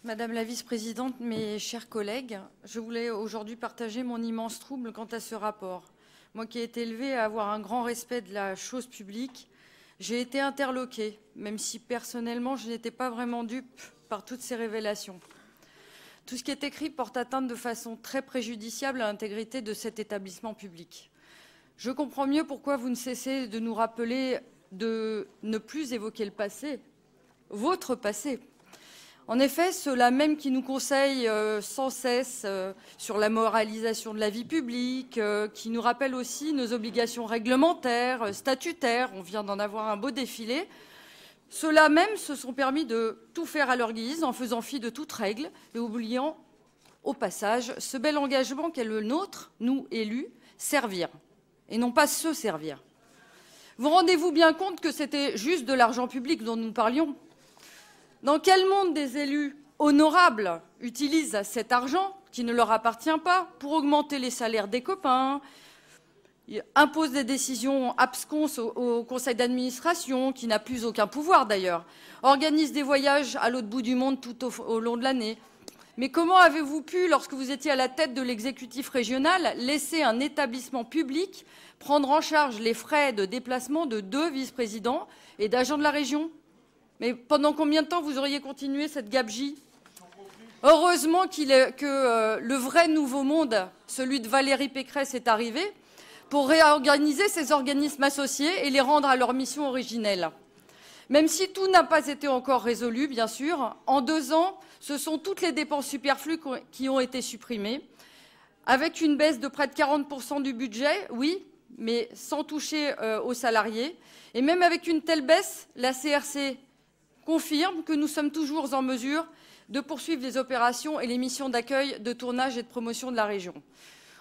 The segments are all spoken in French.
Madame la vice-présidente, mes chers collègues, je voulais aujourd'hui partager mon immense trouble quant à ce rapport. Moi qui ai été élevée à avoir un grand respect de la chose publique, j'ai été interloquée, même si personnellement je n'étais pas vraiment dupe par toutes ces révélations. Tout ce qui est écrit porte atteinte de façon très préjudiciable à l'intégrité de cet établissement public. Je comprends mieux pourquoi vous ne cessez de nous rappeler de ne plus évoquer le passé, votre passé. En effet, ceux-là même qui nous conseillent sans cesse sur la moralisation de la vie publique, qui nous rappellent aussi nos obligations réglementaires, statutaires, on vient d'en avoir un beau défilé, ceux-là même se sont permis de tout faire à leur guise en faisant fi de toute règle et oubliant au passage ce bel engagement qu'est le nôtre, nous élus, servir et non pas se servir. Vous rendez-vous bien compte que c'était juste de l'argent public dont nous parlions ? Dans quel monde des élus honorables utilisent cet argent qui ne leur appartient pas pour augmenter les salaires des copains, imposent des décisions absconses au conseil d'administration, qui n'a plus aucun pouvoir d'ailleurs, organisent des voyages à l'autre bout du monde tout au long de l'année? Mais comment avez-vous pu, lorsque vous étiez à la tête de l'exécutif régional, laisser un établissement public prendre en charge les frais de déplacement de 2 vice-présidents et d'agents de la région? Mais pendant combien de temps vous auriez continué cette gabegie? Heureusement que le vrai nouveau monde, celui de Valérie Pécresse, est arrivé pour réorganiser ces organismes associés et les rendre à leur mission originelle. Même si tout n'a pas été encore résolu, bien sûr, en 2 ans, ce sont toutes les dépenses superflues qui ont été supprimées, avec une baisse de près de 40% du budget, oui, mais sans toucher aux salariés. Et même avec une telle baisse, la CRC confirme que nous sommes toujours en mesure de poursuivre les opérations et les missions d'accueil, de tournage et de promotion de la région.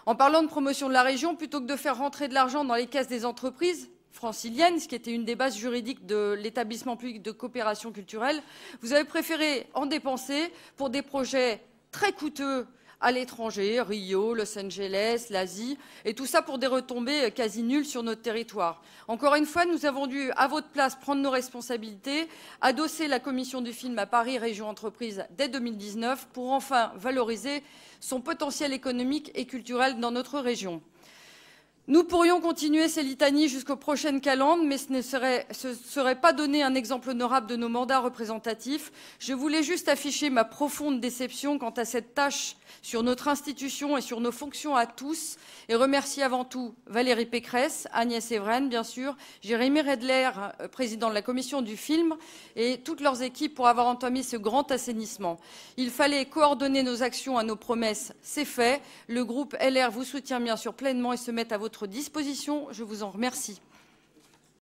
En parlant de promotion de la région, plutôt que de faire rentrer de l'argent dans les caisses des entreprises franciliennes, ce qui était une des bases juridiques de l'établissement public de coopération culturelle, vous avez préféré en dépenser pour des projets très coûteux à l'étranger, Rio, Los Angeles, l'Asie, et tout ça pour des retombées quasi nulles sur notre territoire. Encore une fois, nous avons dû, à votre place, prendre nos responsabilités, adosser la commission du film à Paris Région Entreprise dès 2019 pour enfin valoriser son potentiel économique et culturel dans notre région. Nous pourrions continuer ces litanies jusqu'aux prochaines calendes, mais ce ne serait pas donner un exemple honorable de nos mandats représentatifs. Je voulais juste afficher ma profonde déception quant à cette tâche sur notre institution et sur nos fonctions à tous, et remercier avant tout Valérie Pécresse, Agnès Evren, bien sûr, Jérémy Redler, président de la commission du film, et toutes leurs équipes pour avoir entamé ce grand assainissement. Il fallait coordonner nos actions à nos promesses, c'est fait. Le groupe LR vous soutient bien sûr pleinement et se met à votre disposition. Je vous en remercie.